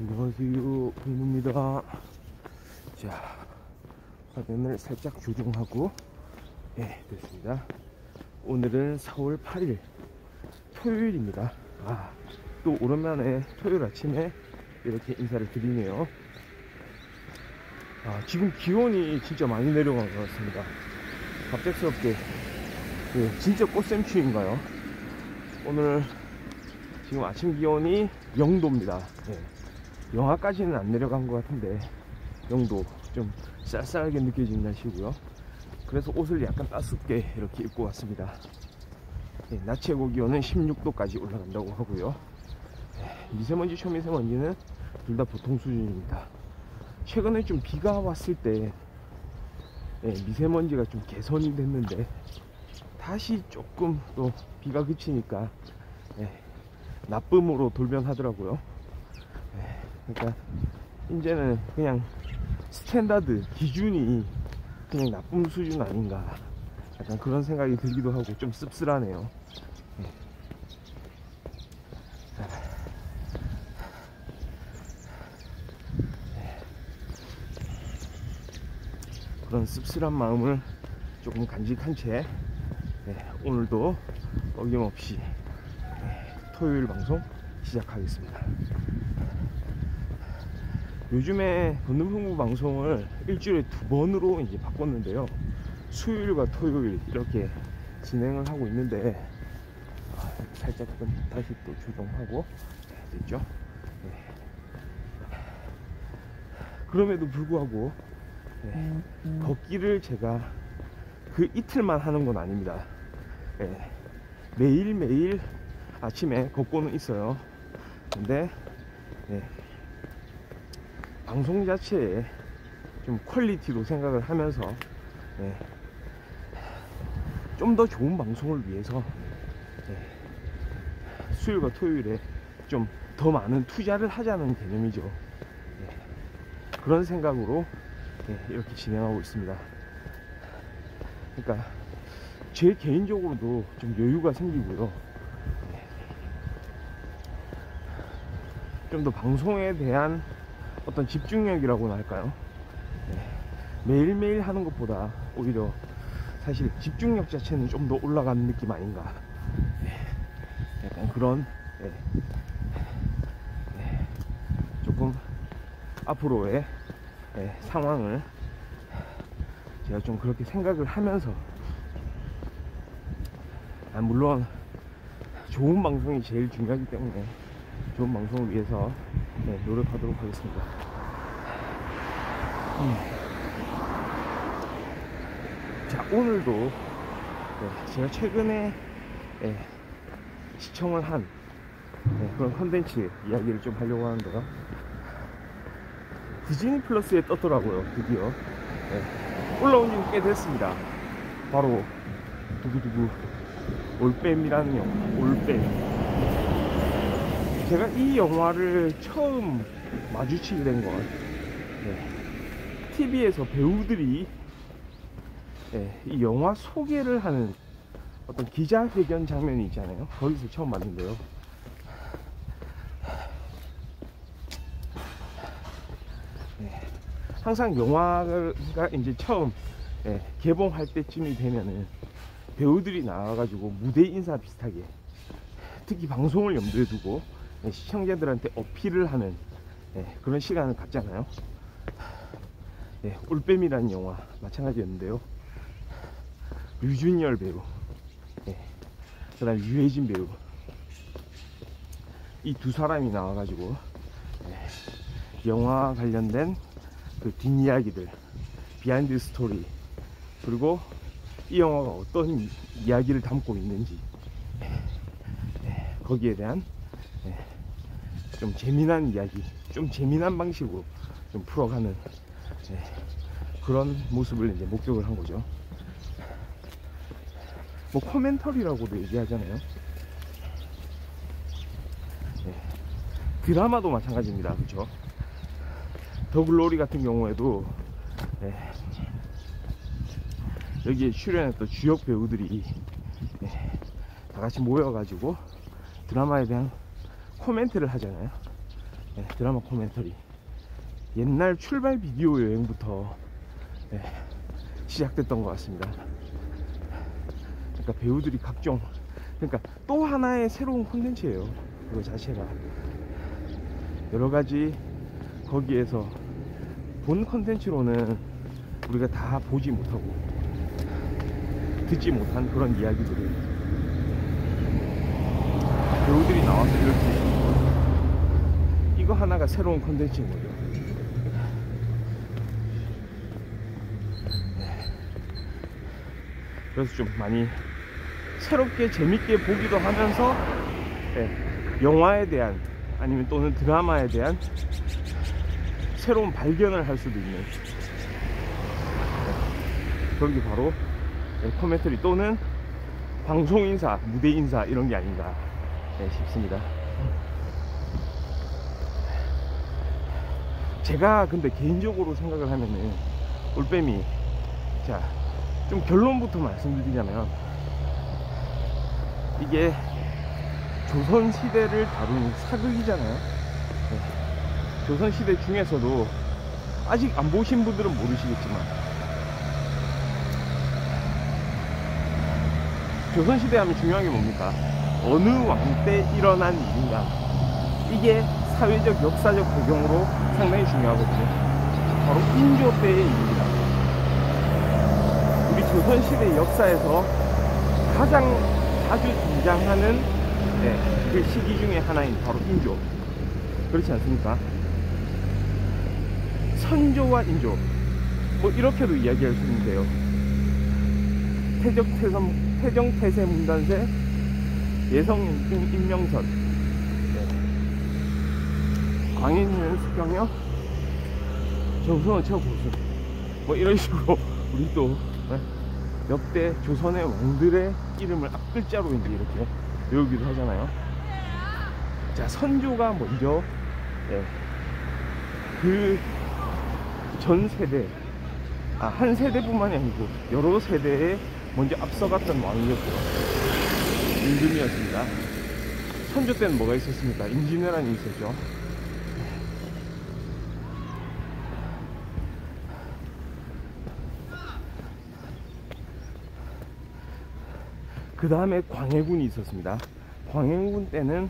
안녕하세요, 김우입니다. 자, 화면을 살짝 조정하고, 됐습니다. 오늘은 4월 8일 토요일입니다. 또 오랜만에 토요일 아침에 이렇게 인사를 드리네요. 지금 기온이 진짜 많이 내려간 것 같습니다. 갑작스럽게 진짜 꽃샘추위인가요? 오늘 지금 아침 기온이 0도입니다. 영하까지는 안 내려간 것 같은데 0도, 좀 쌀쌀하게 느껴지는 날씨고요. 그래서 옷을 약간 따숩게 이렇게 입고 왔습니다. 낮 최고 기온은 16도까지 올라간다고 하고요. 미세먼지, 초미세먼지는 둘 다 보통 수준입니다. 최근에 좀 비가 왔을 때 미세먼지가 좀 개선이 됐는데 다시 조금 또 비가 그치니까 나쁨으로 돌변하더라고요. 그러니까 이제는 그냥 스탠다드 기준이 그냥 나쁨 수준 아닌가, 약간 그런 생각이 들기도 하고 좀 씁쓸하네요. 그런 씁쓸한 마음을 조금 간직한 채 오늘도 어김없이 토요일 방송 시작하겠습니다. 요즘에 본능홍보 방송을 일주일에 2번으로 이제 바꿨는데요. 수요일과 토요일 이렇게 진행을 하고 있는데, 살짝 좀 다시 또 조정하고 됐죠. 그럼에도 불구하고 걷기를 제가 그 이틀만 하는 건 아닙니다. 매일매일 아침에 걷고는 있어요. 근데 방송 자체에 좀 퀄리티로 생각을 하면서 좀 더 좋은 방송을 위해서 수요일과 토요일에 좀 더 많은 투자를 하자는 개념이죠. 그런 생각으로 이렇게 진행하고 있습니다. 그러니까 제 개인적으로도 좀 여유가 생기고요. 좀 더 방송에 대한 어떤 집중력이라고나 할까요? 매일매일 하는 것보다 오히려 사실 집중력 자체는 좀 더 올라가는 느낌 아닌가, 약간 그런 조금 앞으로의 상황을 제가 좀 그렇게 생각을 하면서, 물론 좋은 방송이 제일 중요하기 때문에 좋은 방송을 위해서 노력하도록 하겠습니다. 자, 오늘도 제가 최근에 시청을 한 그런 컨텐츠 이야기를 좀 하려고 하는데요. 디즈니 플러스에 떴더라고요. 드디어 올라온 지 꽤 됐습니다. 바로 두구두구 올빼미라는 영화, 올빼미. 제가 이 영화를 처음 마주치게 된 건 TV에서 배우들이 이 영화 소개를 하는 어떤 기자회견 장면이 있잖아요. 거기서 처음 봤는데요. 항상 영화가 이제 처음 개봉할 때쯤이 되면은 배우들이 나와가지고 무대 인사 비슷하게, 특히 방송을 염두에 두고 시청자들한테 어필을 하는 그런 시간을 갖잖아요. 올빼미라는 영화 마찬가지였는데요. 류준열 배우, 그 다음 유해진 배우, 이 두 사람이 나와가지고 영화 관련된 그 뒷이야기들, 비하인드 스토리, 그리고 이 영화가 어떤 이야기를 담고 있는지 거기에 대한 좀 재미난 이야기, 좀 재미난 방식으로 좀 풀어가는 그런 모습을 이제 목격을 한 거죠. 뭐 코멘터리라고도 얘기하잖아요. 드라마도 마찬가지입니다. 그렇죠? 더 글로리 같은 경우에도 여기에 출연했던 주역 배우들이 다 같이 모여가지고 드라마에 대한 코멘트를 하잖아요. 드라마 코멘터리, 옛날 출발 비디오 여행부터 시작됐던 것 같습니다. 그러니까 배우들이 각종, 그러니까 또 하나의 새로운 콘텐츠예요. 그거 자체가 여러가지 거기에서 본 콘텐츠로는 우리가 다 보지 못하고 듣지 못한 그런 이야기들을 배우들이 나와서 이렇게, 이거 하나가 새로운 콘텐츠인 거죠. 그래서 좀 많이 새롭게 재밌게 보기도 하면서 영화에 대한, 아니면 또는 드라마에 대한 새로운 발견을 할 수도 있는 그런 게 바로 코멘터리 또는 방송 인사, 무대 인사 이런 게 아닌가 싶습니다. 제가 근데 개인적으로 생각을 하면은 올빼미, 자, 좀 결론부터 말씀드리자면, 이게 조선시대를 다룬 사극이잖아요. 조선시대 중에서도 아직 안 보신 분들은 모르시겠지만, 조선시대 하면 중요한 게 뭡니까? 어느 왕 때 일어난 일인가, 이게 사회적 역사적 배경으로 상당히 중요하거든요. 바로 인조 때의 일입니다. 우리 조선시대 역사에서 가장 자주 등장하는 그 시기 중에 하나인 바로 인조, 그렇지 않습니까? 선조와 인조, 뭐 이렇게도 이야기할 수 있는데요. 태정태세 문단세, 예성인증 임명선, 광인은 수경여, 정승은 최고보수, 뭐 이런 식으로 우리 또 역대 조선의 왕들의 이름을 앞글자로 이제 이렇게 외우기도 하잖아요. 자, 선조가 먼저 그 전 세대, 한 세대뿐만이 아니고 여러 세대에 먼저 앞서갔던 왕이었고 임금이었습니다. 선조 때는 뭐가 있었습니까? 임진왜란이 있었죠. 그 다음에 광해군이 있었습니다. 광해군 때는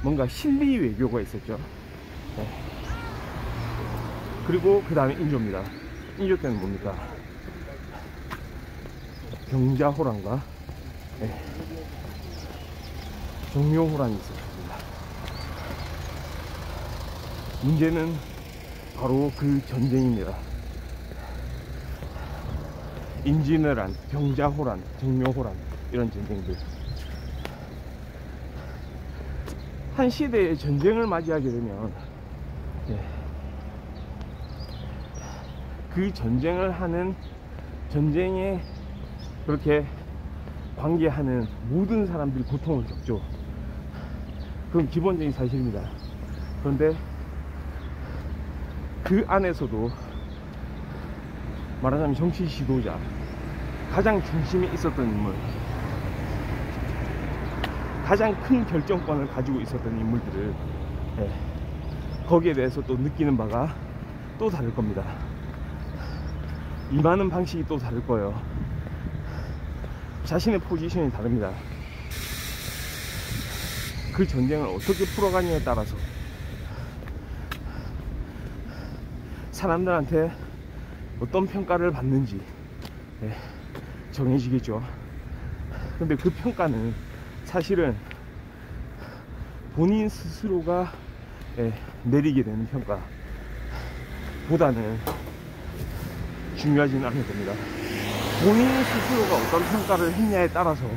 뭔가 실리 외교가 있었죠. 그리고 그 다음에 인조입니다. 인조 때는 뭡니까? 병자호란과 종묘호란이 있었습니다. 문제는 바로 그 전쟁입니다. 임진왜란, 병자호란, 종묘호란, 이런 전쟁들. 한 시대의 전쟁을 맞이하게 되면 그 전쟁을 하는, 전쟁에 그렇게 관계하는 모든 사람들이 고통을 겪죠. 그건 기본적인 사실입니다. 그런데 그 안에서도 말하자면 정치 지도자, 가장 중심에 있었던 인물, 가장 큰 결정권을 가지고 있었던 인물들을 거기에 대해서 또 느끼는 바가 또 다를 겁니다. 임하는 방식이 또 다를 거예요. 자신의 포지션이 다릅니다. 그 전쟁을 어떻게 풀어가느냐에 따라서 사람들한테 어떤 평가를 받는지 정해지겠죠. 근데 그 평가는 사실은 본인 스스로가 내리게 되는 평가 보다는 중요하지는 않을 겁니다. 본인 스스로가 어떤 평가를 했냐에 따라서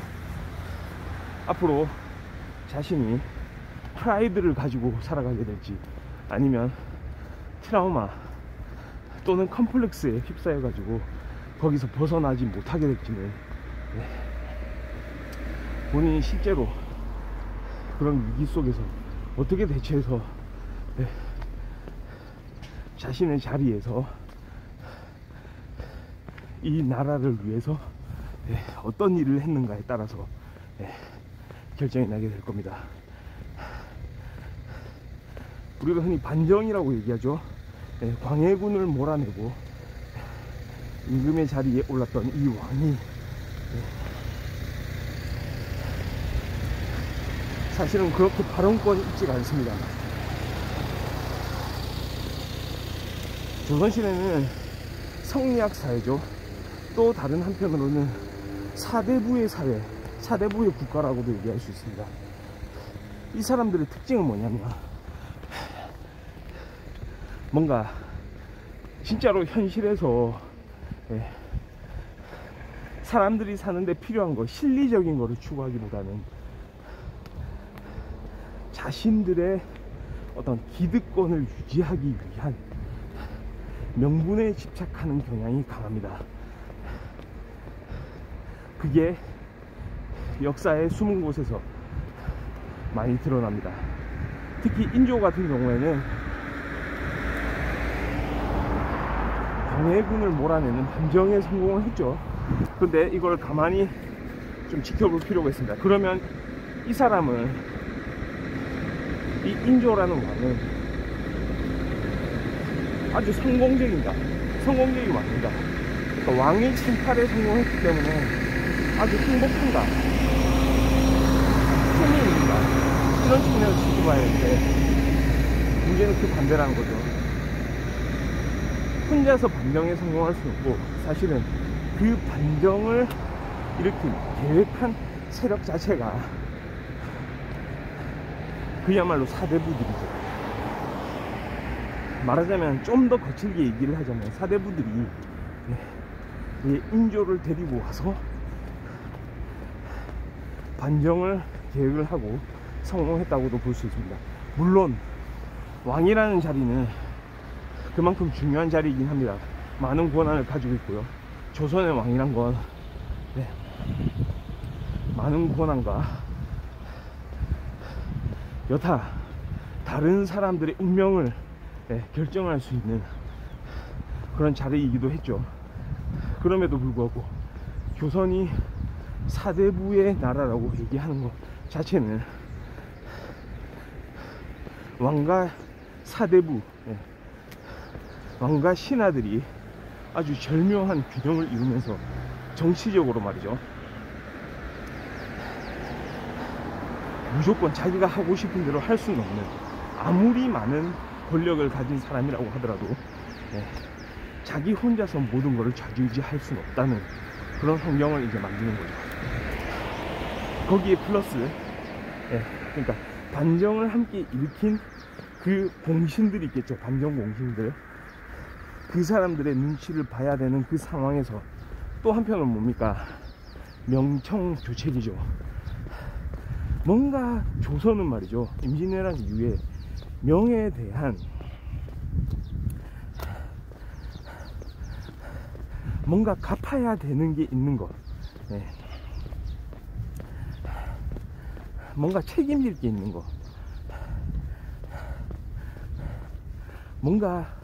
앞으로 자신이 프라이드를 가지고 살아가게 될지, 아니면 트라우마 또는 컴플렉스에 휩싸여 가지고 거기서 벗어나지 못하게 될지는 본인이 실제로 그런 위기 속에서 어떻게 대처해서 자신의 자리에서 이 나라를 위해서 어떤 일을 했는가에 따라서 결정이 나게 될 겁니다. 우리가 흔히 반정이라고 얘기하죠. 예, 광해군을 몰아내고 임금의 자리에 올랐던 이 왕이 사실은 그렇게 발언권이 있지가 않습니다. 조선시대는 성리학 사회죠. 또 다른 한편으로는 사대부의 사회, 사대부의 국가라고도 얘기할 수 있습니다. 이 사람들의 특징은 뭐냐면 뭔가 진짜로 현실에서 사람들이 사는데 필요한 거, 실리적인 거를 추구하기보다는 자신들의 어떤 기득권을 유지하기 위한 명분에 집착하는 경향이 강합니다. 그게 역사의 숨은 곳에서 많이 드러납니다. 특히 인조 같은 경우에는 광해군을 몰아내는 반정에 성공을 했죠. 근데 이걸 가만히 좀 지켜볼 필요가 있습니다. 그러면 이 사람은, 이 인조라는 왕은 아주 성공적입니다. 성공적이 왕입니다. 그러니까 왕이 침탈에 성공했기 때문에 아주 행복한가, 승리입니다. 이런 측면에서 지켜봐야 되는데 문제는 그 반대라는 거죠. 혼자서 반정에 성공할 수 없고, 사실은 그 반정을 일으킨 계획한 세력 자체가 그야말로 사대부들이죠. 말하자면 좀 더 거칠게 얘기를 하자면 사대부들이 인조를 데리고 와서 반정을 계획을 하고 성공했다고도 볼 수 있습니다. 물론 왕이라는 자리는 그만큼 중요한 자리이긴 합니다. 많은 권한을 가지고 있고요. 조선의 왕이란 건 많은 권한과 여타 다른 사람들의 운명을 결정할 수 있는 그런 자리이기도 했죠. 그럼에도 불구하고 조선이 사대부의 나라라고 얘기하는 것 자체는 왕과 사대부, 왕과 신하들이 아주 절묘한 균형을 이루면서 정치적으로 말이죠, 무조건 자기가 하고 싶은 대로 할 수는 없는, 아무리 많은 권력을 가진 사람이라고 하더라도 자기 혼자서 모든 것을 좌지우지할 수는 없다는 그런 환경을 이제 만드는 거죠. 거기에 플러스 그러니까 반정을 함께 일으킨 그 공신들이 있겠죠. 반정 공신들, 그 사람들의 눈치를 봐야 되는 그 상황에서 또 한편은 뭡니까? 명청조책이죠. 뭔가 조선은 말이죠, 임진왜란 이후에 명에 대한 뭔가 갚아야 되는 게 있는 것, 뭔가 책임질 게 있는 것, 뭔가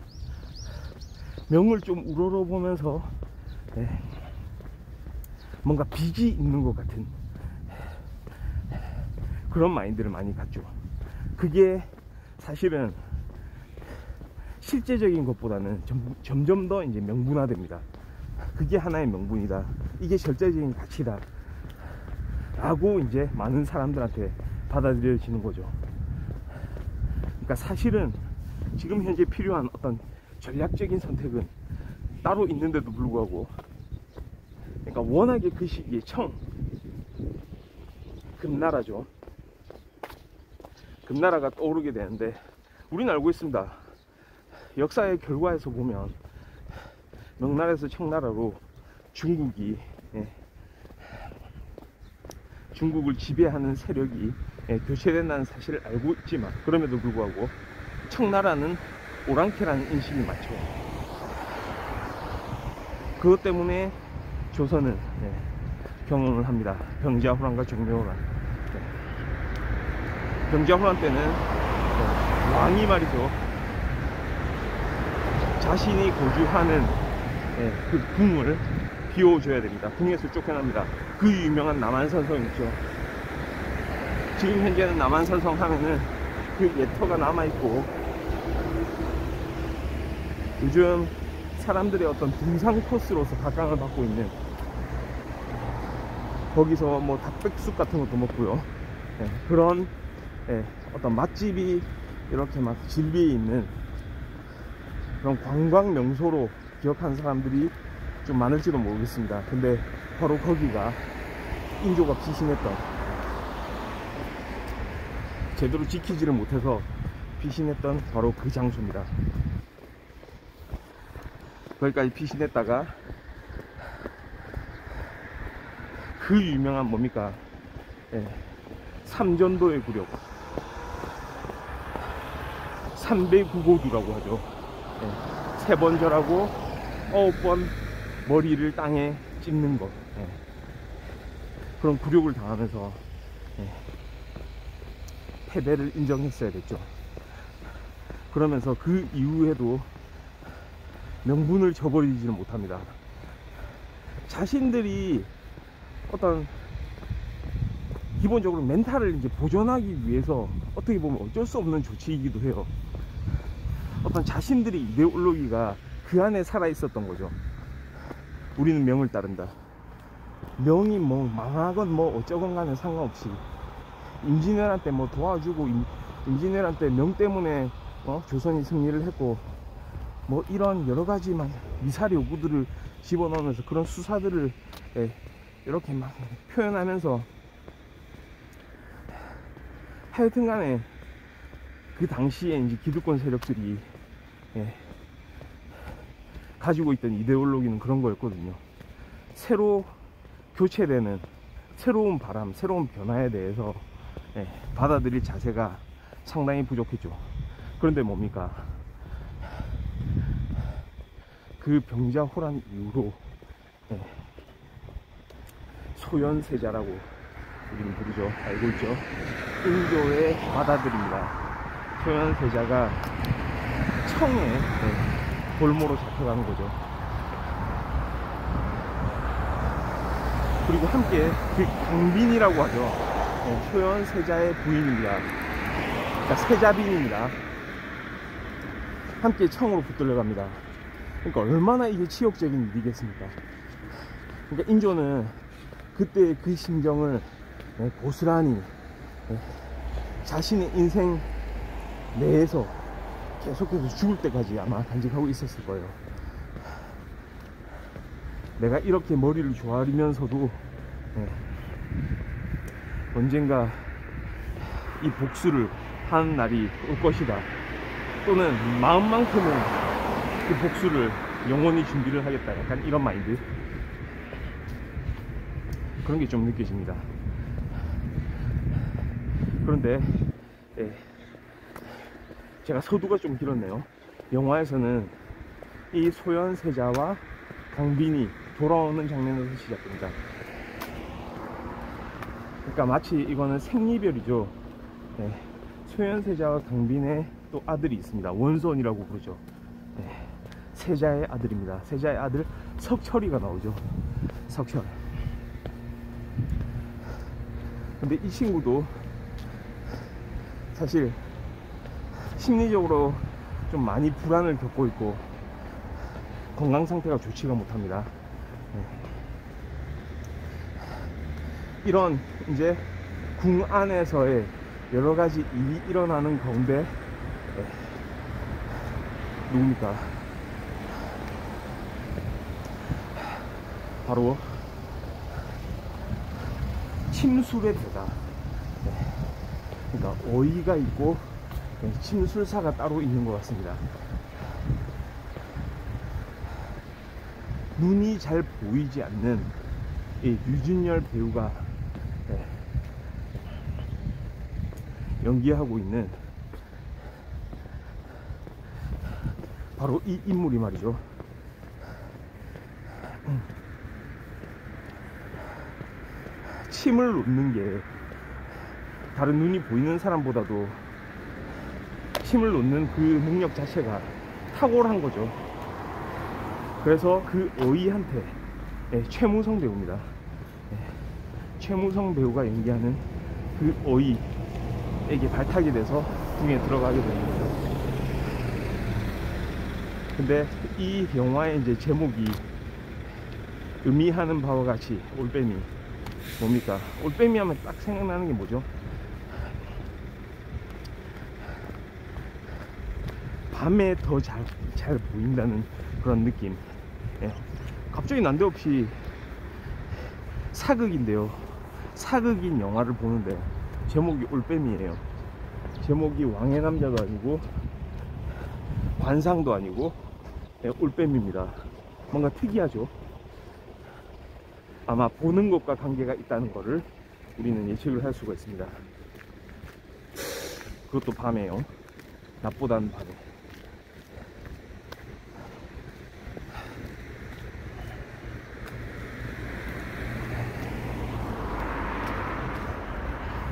명을 좀 우러러보면서 뭔가 빚이 있는 것 같은 그런 마인드를 많이 갖죠. 그게 사실은 실제적인 것보다는 점점 더 이제 명분화됩니다. 그게 하나의 명분이다, 이게 절대적인 가치다 라고 이제 많은 사람들한테 받아들여지는 거죠. 그러니까 사실은 지금 현재 필요한 어떤 전략적인 선택은 따로 있는데도 불구하고, 그러니까 워낙에 그 시기에 금나라죠. 금나라가 떠오르게 되는데, 우리는 알고 있습니다. 역사의 결과에서 보면 명나라에서 청나라로 중국을 지배하는 세력이 교체된다는 사실을 알고 있지만, 그럼에도 불구하고 청나라는 오랑캐라는 인식이 많죠. 그것 때문에 조선은 경험을 합니다. 병자호란과 정묘호란. 병자호란 때는 왕이 말이죠, 자신이 거주하는 그 궁을 비워줘야 됩니다. 궁에서 쫓겨납니다. 그 유명한 남한산성 있죠. 지금 현재는 남한산성 하면은 그 예터가 남아있고 요즘 사람들의 어떤 등산 코스로서 각광을 받고 있는, 거기서 뭐 닭백숙 같은 것도 먹고요. 예, 그런 어떤 맛집이 이렇게 막 질비해 있는 그런 관광 명소로 기억하는 사람들이 좀 많을지도 모르겠습니다. 근데 바로 거기가 인조가 피신했던, 제대로 지키지를 못해서 피신했던 바로 그 장소입니다. 거기까지 피신했다가 그 유명한 뭡니까, 삼전도의 굴욕, 삼배구고두라고 하죠. 3번 절하고 9번 머리를 땅에 찍는 것, 그런 굴욕을 당하면서 패배를 인정했어야겠죠. 그러면서 그 이후에도 명분을 저버리지는 못합니다. 자신들이 어떤 기본적으로 멘탈을 이제 보존하기 위해서 어떻게 보면 어쩔 수 없는 조치이기도 해요. 어떤 자신들의 이데올로기가 그 안에 살아 있었던 거죠. 우리는 명을 따른다. 명이 뭐 망하건 뭐 어쩌건 간에 상관없이 임진왜란 때 뭐 도와주고, 임진왜란 때 명 때문에 조선이 승리를 했고, 뭐 이런 여러 가지만 미사리 요구들을 집어넣으면서 그런 수사들을 이렇게 막 표현하면서, 하여튼 간에 그 당시에 이제 기득권 세력들이 가지고 있던 이데올로기는 그런 거였거든요. 새로 교체되는 새로운 바람, 새로운 변화에 대해서 받아들일 자세가 상당히 부족했죠. 그런데 뭡니까, 그 병자호란 이후로 소현세자라고 우리는 부르죠. 알고 있죠. 인조의 받아들입니다. 소현세자가 청에 볼모로 잡혀가는 거죠. 그리고 함께 그 강빈이라고 하죠. 소현세자의 부인입니다. 그러니까 세자빈입니다. 함께 청으로 붙들려갑니다. 그러니까 얼마나 이게 치욕적인 일이겠습니까? 그러니까 인조는 그때 그 심정을 고스란히 자신의 인생 내에서 계속해서 죽을 때까지 아마 간직하고 있었을 거예요. 내가 이렇게 머리를 조아리면서도 언젠가 이 복수를 하는 날이 올 것이다, 또는 마음만큼은 그 복수를 영원히 준비를 하겠다, 약간 이런 마인드, 그런 게 좀 느껴집니다. 그런데 제가 서두가 좀 길었네요. 영화에서는 이 소현세자와 강빈이 돌아오는 장면에서 시작됩니다. 그러니까 마치 이거는 생리별이죠. 소현세자와 강빈의 또 아들이 있습니다. 원손이라고 부르죠. 세자의 아들입니다. 세자의 아들 석철이가 나오죠. 석철. 근데 이 친구도 사실 심리적으로 좀 많이 불안을 겪고 있고 건강 상태가 좋지가 못합니다. 이런 이제 궁 안에서의 여러 가지 일이 일어나는 가운데 누굽니까? 바로 침술의 대가, 그러니까 어이가 있고 침술사가 따로 있는 것 같습니다. 눈이 잘 보이지 않는 이 유준열 배우가 연기하고 있는 바로 이 인물이 말이죠. 침을 놓는 게 다른 눈이 보이는 사람보다도 침을 놓는 그 능력 자체가 탁월한 거죠. 그래서 그 어이한테 최무성 배우입니다. 최무성 배우가 연기하는 그 어이에게 발탁이 돼서 궁에 들어가게 되는 거죠. 근데 이 영화의 이제 제목이 의미하는 바와 같이 올빼미 뭡니까? 올빼미 하면 딱 생각나는 게 뭐죠? 밤에 더 잘 보인다는 그런 느낌. 예. 갑자기 난데없이 사극인데요, 사극인 영화를 보는데 제목이 올빼미예요. 제목이 왕의 남자도 아니고 관상도 아니고, 예, 올빼미입니다. 뭔가 특이하죠. 아마 보는 것과 관계가 있다는 것을 우리는 예측을 할 수가 있습니다. 그것도 밤에요. 낮보다는 밤에.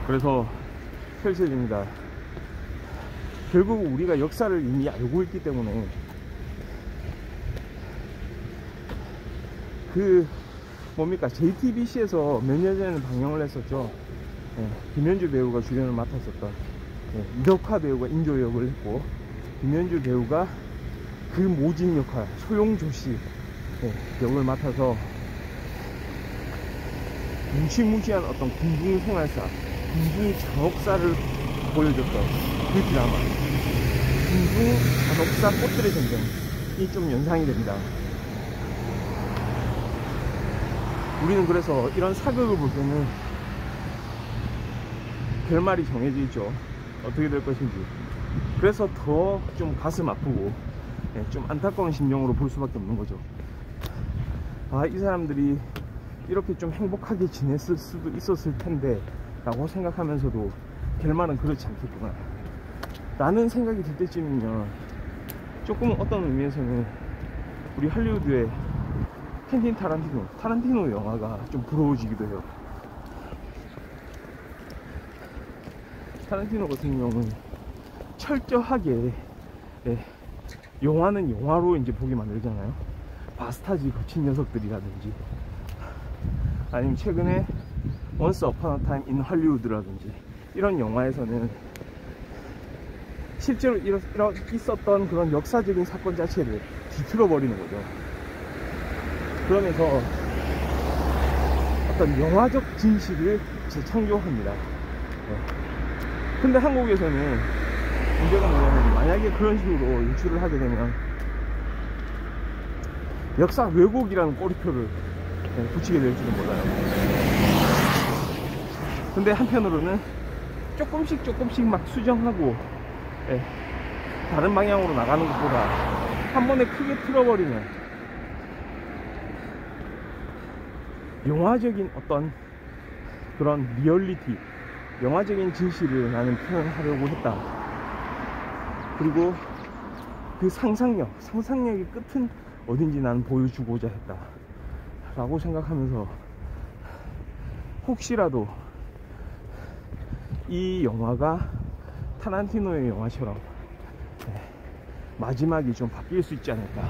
그래서 펼쳐집니다. 결국 우리가 역사를 이미 알고 있기 때문에 그 뭡니까, JTBC에서 몇 년 전에는 방영을 했었죠. 예, 김현주 배우가 주연을 맡았었던, 예, 이덕화 배우가 인조 역을 했고, 김현주 배우가 그 모진 역할 소용조씨, 예, 역을 맡아서 무시무시한 어떤 군중 생활사, 군중 잔혹사를 보여줬던 그 드라마, 군중 잔혹사 꽃들의 전쟁이 좀 연상이 됩니다. 우리는 그래서 이런 사극을 볼 때는 결말이 정해져 있죠. 어떻게 될 것인지. 그래서 더 좀 가슴 아프고, 예, 좀 안타까운 심정으로 볼 수밖에 없는 거죠. 아, 이 사람들이 이렇게 좀 행복하게 지냈을 수도 있었을 텐데 라고 생각하면서도 결말은 그렇지 않겠구나 라는 생각이 들 때쯤이면 조금 어떤 의미에서는 우리 할리우드의 퀸틴 타란티노 영화가 좀 부러워지기도 해요. 타란티노 같은 경우는 철저하게, 예, 영화는 영화로 이제 보게 만들잖아요. 바스타지 거친 녀석들이라든지, 아니면 최근에 Once Upon a Time in Hollywood라든지 이런 영화에서는 실제로 있었던 그런 역사적인 사건 자체를 뒤틀어 버리는 거죠. 그러면서 어떤 영화적 진실을 재창조합니다. 네. 근데 한국에서는 문제가 뭐냐면, 만약에 그런 식으로 연출을 하게 되면 역사 왜곡이라는 꼬리표를, 네, 붙이게 될지도 몰라요. 근데 한편으로는 조금씩 막 수정하고, 예, 다른 방향으로 나가는 것보다 한 번에 크게 틀어버리면 영화적인 어떤 그런 리얼리티, 영화적인 진실을 나는 표현하려고 했다. 그리고 그 상상력의 끝은 어딘지 나는 보여주고자 했다 라고 생각하면서, 혹시라도 이 영화가 타란티노의 영화처럼, 네, 마지막이 좀 바뀔 수 있지 않을까,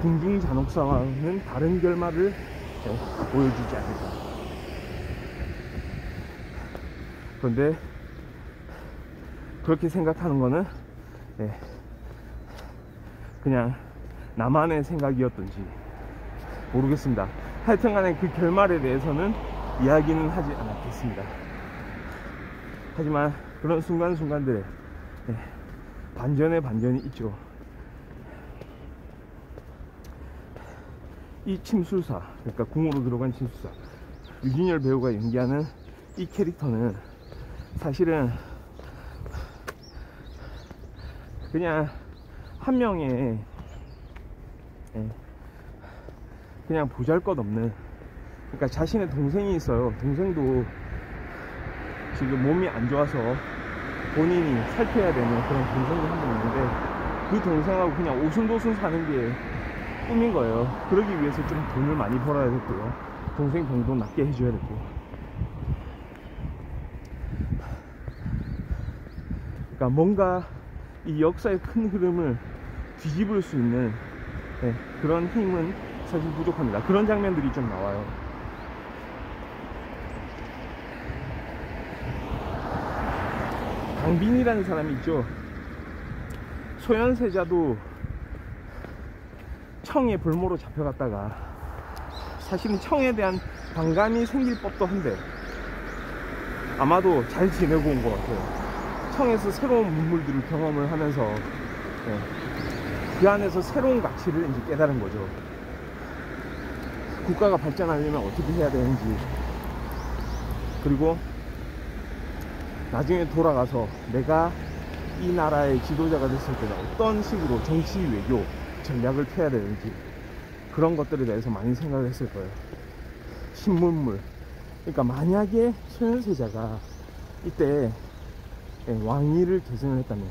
궁중 잔혹사와는 다른 결말을, 네, 보여주지 않을까. 그런데 그렇게 생각하는 거는, 네, 그냥 나만의 생각이었던지 모르겠습니다. 하여튼간에 그 결말에 대해서는 이야기는 하지 않겠습니다. 하지만 그런 순간순간들에, 네, 반전의 반전이 있죠. 이 침술사, 그러니까 궁으로 들어간 침술사, 유진열 배우가 연기하는 이 캐릭터는 사실은 그냥 한 명의, 예, 그냥 보잘것없는, 그러니까 자신의 동생이 있어요. 동생도 지금 몸이 안 좋아서 본인이 살펴야 되는 그런 동생이 한 명 있는데, 그 동생하고 그냥 오순도순 사는 게 꿈인 거예요. 그러기 위해서 좀 돈을 많이 벌어야 됐고요, 동생 병도 낫게 해줘야 됐고. 그러니까 뭔가 이 역사의 큰 흐름을 뒤집을 수 있는, 네, 그런 힘은 사실 부족합니다. 그런 장면들이 좀 나와요. 강빈이라는 사람이 있죠. 소현세자도 청의 볼모로 잡혀갔다가 사실은 청에 대한 반감이 생길 법도 한데 아마도 잘 지내고 온 것 같아요. 청에서 새로운 문물들을 경험을 하면서 그 안에서 새로운 가치를 이제 깨달은 거죠. 국가가 발전하려면 어떻게 해야 되는지, 그리고 나중에 돌아가서 내가 이 나라의 지도자가 됐을 때는 어떤 식으로 정치, 외교, 전략을 펴야 되는지, 그런 것들에 대해서 많이 생각을 했을 거예요. 신문물. 그러니까 만약에 소현세자가 이때 왕위를 계승을 했다면,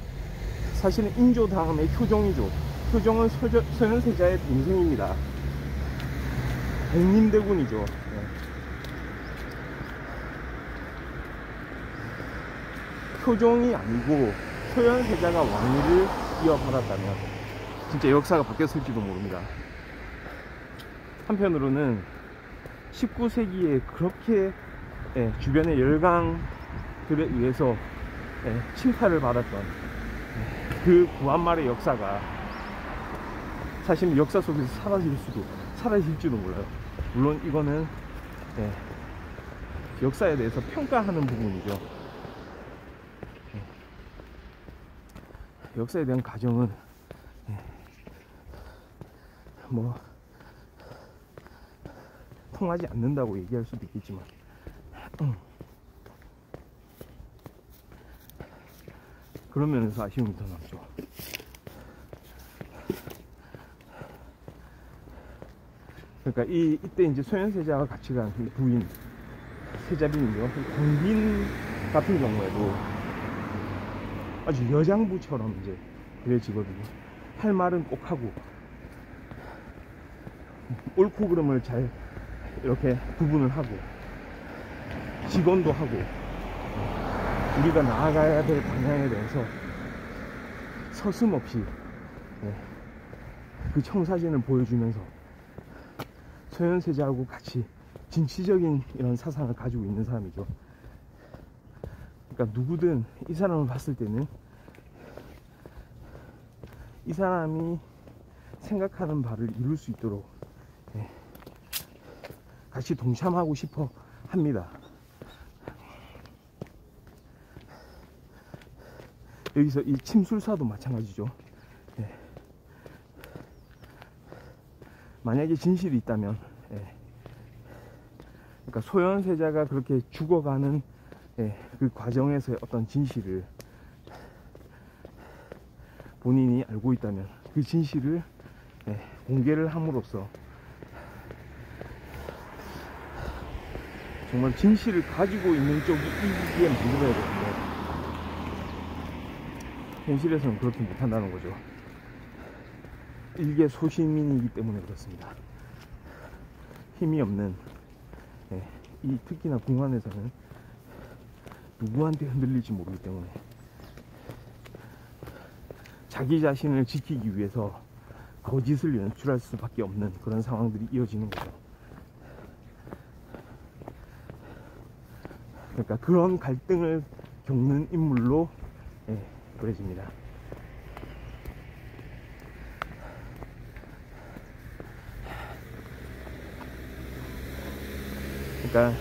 사실은 인조 다음에 효종이죠. 효종은 소현세자의 동생입니다. 복림대군이죠. 효종이 아니고 소현세자가 왕위를 이어받았다면 진짜 역사가 바뀌었을지도 모릅니다. 한편으로는 19세기에 그렇게 주변의 열강들에 의해서 침탈을 받았던 그 구한말의 역사가 사실 역사 속에서 사라질지도 몰라요. 물론 이거는 역사에 대해서 평가하는 부분이죠. 역사에 대한 가정은 뭐 통하지 않는다고 얘기할 수도 있겠지만 그런 면에서 아쉬움이 더 남죠. 그러니까 이때 이제 소현세자가 같이 간 부인 세자빈이죠. 광빈 같은 경우에도 아주 여장부처럼 이제 그려지거든요. 할 말은 꼭 하고 옳고 그름을 잘 이렇게 구분을 하고 직원도 하고 우리가 나아가야 될 방향에 대해서 서슴없이 그 청사진을 보여주면서 소현세자하고 같이 진취적인 이런 사상을 가지고 있는 사람이죠. 그러니까 누구든 이 사람을 봤을 때는 이 사람이 생각하는 바를 이룰 수 있도록 같이 동참하고 싶어 합니다. 여기서 이 침술사도 마찬가지죠. 만약에 진실이 있다면, 그러니까 소현세자가 그렇게 죽어가는 그 과정에서의 어떤 진실을 본인이 알고 있다면 그 진실을 공개를 함으로써 정말 진실을 가지고 있는 쪽이 이기게 만들어야 되는데 현실에서는 그렇게 못한다는 거죠. 일개 소시민이기 때문에 그렇습니다. 힘이 없는 이 특히나 궁한에서는 누구한테 흔들릴지 모르기 때문에 자기 자신을 지키기 위해서 거짓을 연출할 수밖에 없는 그런 상황들이 이어지는 거죠. 그러니까 그런 갈등을 겪는 인물로 그려집니다. 그러니까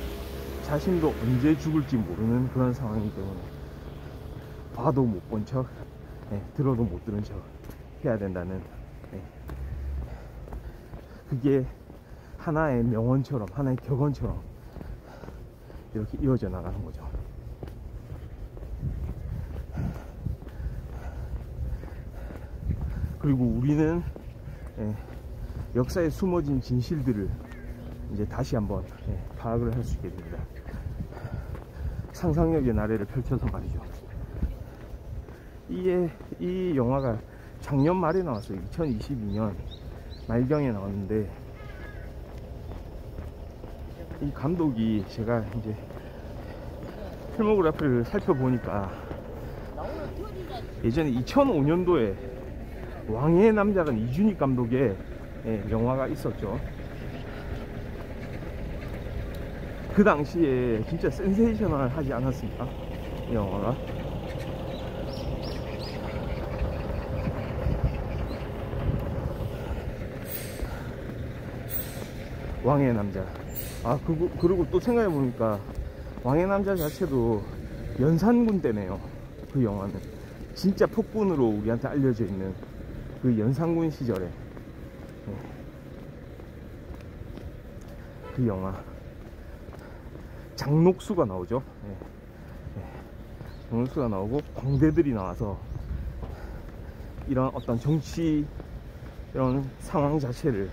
자신도 언제 죽을지 모르는 그런 상황이기 때문에 봐도 못 본 척, 들어도 못 들은 척 해야 된다는, 그게 하나의 명언처럼, 하나의 격언처럼 이렇게 이어져 나가는 거죠. 그리고 우리는 역사에 숨어진 진실들을 이제 다시 한번 파악을 할 수 있게 됩니다. 상상력의 나래를 펼쳐서 말이죠. 이 영화가 작년 말에 나왔어요. 2022년 말경에 나왔는데, 이 감독이 제가 이제 필모그래피를 살펴보니까 예전에 2005년도에 왕의 남자가 이준익 감독의 영화가 있었죠. 그 당시에 진짜 센세이셔널 하지 않았습니까? 이 영화가. 왕의 남자. 그리고 또 생각해보니까 왕의 남자 자체도 연산군 때네요. 그 영화는 진짜 폭군으로 우리한테 알려져 있는 그 연산군 시절에 그 영화. 장녹수가 나오죠. 장녹수가 나오고 광대들이 나와서 이런 어떤 정치, 이런 상황 자체를,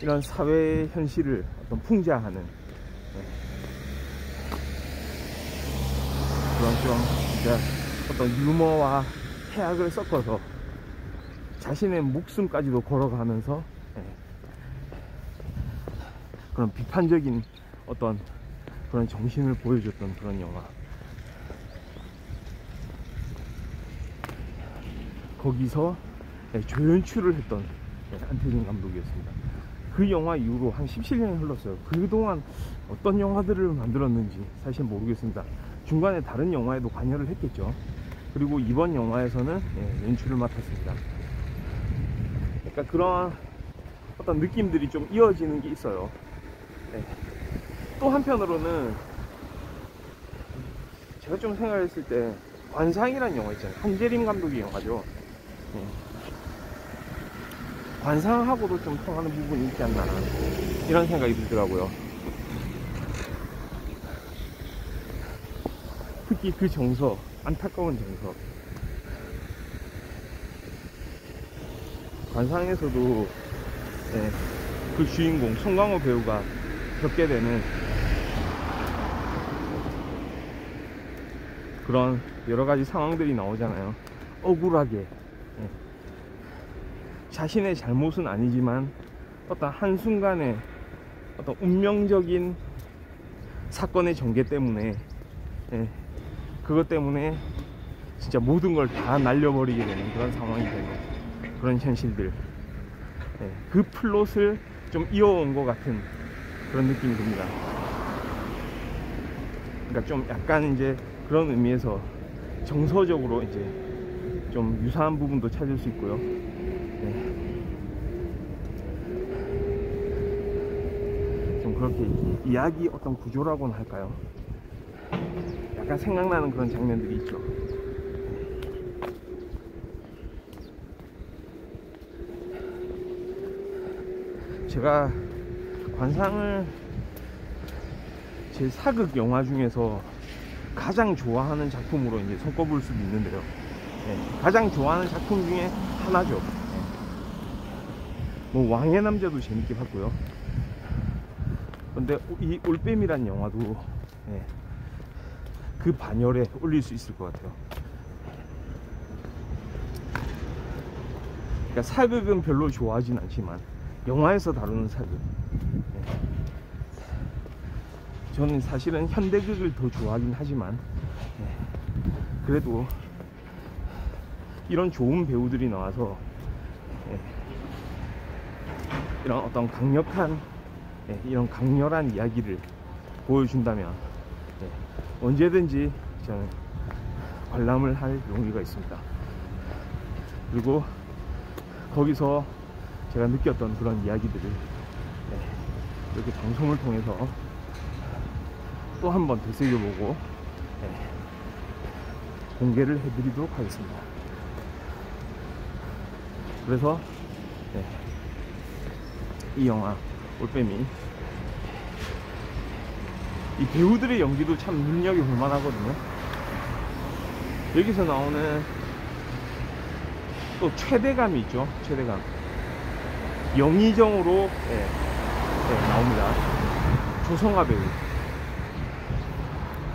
이런 사회 현실을 어떤 풍자하는 그런 진짜 어떤 유머와 해악을 섞어서 자신의 목숨까지도 걸어가면서 그런 비판적인 어떤 그런 정신을 보여줬던 그런 영화. 거기서 조연출을 했던 안태진 감독이었습니다. 그 영화 이후로 한 17년이 흘렀어요. 그동안 어떤 영화들을 만들었는지 사실 모르겠습니다. 중간에 다른 영화에도 관여를 했겠죠. 그리고 이번 영화에서는 연출을 맡았습니다. 그러니까 그런 어떤 느낌들이 좀 이어지는 게 있어요. 또 한편으로는 제가 좀 생각했을 때 관상이라는 영화 있잖아요. 한재림 감독의 영화죠. 관상하고도 좀 통하는 부분이 있지 않나, 이런 생각이 들더라고요. 특히 그 정서, 안타까운 정서. 관상에서도 그 주인공 송강호 배우가 겪게 되는 그런 여러가지 상황들이 나오잖아요. 억울하게 자신의 잘못은 아니지만 어떤 한순간에 어떤 운명적인 사건의 전개 때문에 그것 때문에 진짜 모든 걸 다 날려버리게 되는 그런 상황이 되는 그런 현실들. 그 플롯을 좀 이어온 것 같은 그런 느낌이 듭니다. 그러니까 좀 약간 이제 그런 의미에서 정서적으로 이제 좀 유사한 부분도 찾을 수 있고요. 좀 그렇게 이야기 어떤 구조라고는 할까요? 약간 생각나는 그런 장면들이 있죠. 제가 관상을 제 사극 영화 중에서 가장 좋아하는 작품으로 이제 손꼽을 수도 있는데요. 가장 좋아하는 작품 중에 하나죠. 뭐 왕의 남자도 재밌게 봤고요. 근데 이 올빼미란 영화도 그 반열에 올릴 수 있을 것 같아요. 그러니까 사극은 별로 좋아하진 않지만 영화에서 다루는 사극, 저는 사실은 현대극을 더 좋아하긴 하지만 그래도 이런 좋은 배우들이 나와서 이런 어떤 강력한 이런 강렬한 이야기를 보여준다면 언제든지 저는 관람을 할 용의가 있습니다. 그리고 거기서 제가 느꼈던 그런 이야기들을 이렇게 방송을 통해서 또 한 번 되새겨보고 공개를 해드리도록 하겠습니다. 그래서 이 영화 올빼미, 이 배우들의 연기도 참 눈여겨볼 만하거든요. 여기서 나오는 또 최대감이 있죠. 최대감 영의정으로 나옵니다. 조성아 배우.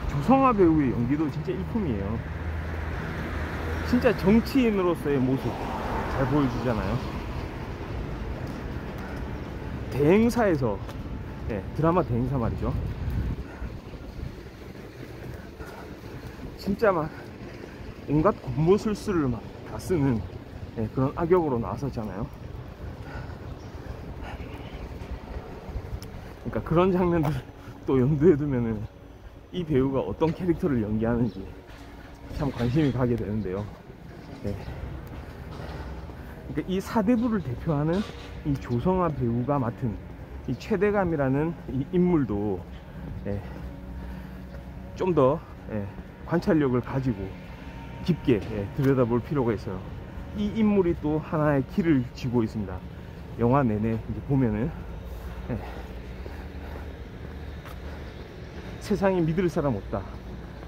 조성아 배우의 연기도 진짜 일품이에요. 진짜 정치인으로서의 모습 잘 보여주잖아요. 대행사에서, 드라마 대행사 말이죠. 진짜 막 온갖 권모술수를 막 다 쓰는 그런 악역으로 나왔었잖아요. 그러니까 그런 장면들 또 염두에 두면은 이 배우가 어떤 캐릭터를 연기하는지 참 관심이 가게 되는데요. 그러니까 이 사대부를 대표하는 이 조성아 배우가 맡은 이 최대감이라는 이 인물도 좀 더 관찰력을 가지고 깊게 들여다볼 필요가 있어요. 이 인물이 또 하나의 길을 쥐고 있습니다. 영화 내내 이제 보면은 세상에 믿을 사람 없다,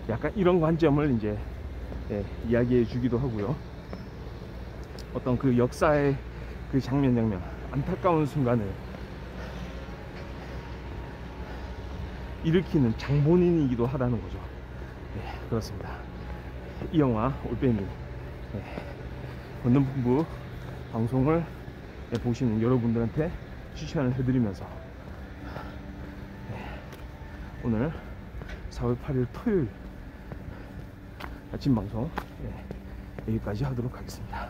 약간 이런 관점을 이제 이야기해 주기도 하고요. 어떤 그 역사의 그 장면 안타까운 순간을 일으키는 장본인이기도 하다는 거죠. 그렇습니다. 이 영화 올빼미 건너본부 방송을 보시는 여러분들한테 추천을 해드리면서 오늘 4월 8일 토요일 아침 방송 여기까지 하도록 하겠습니다.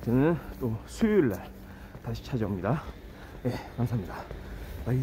저는 또 수요일날 다시 찾아옵니다. 감사합니다. 바이.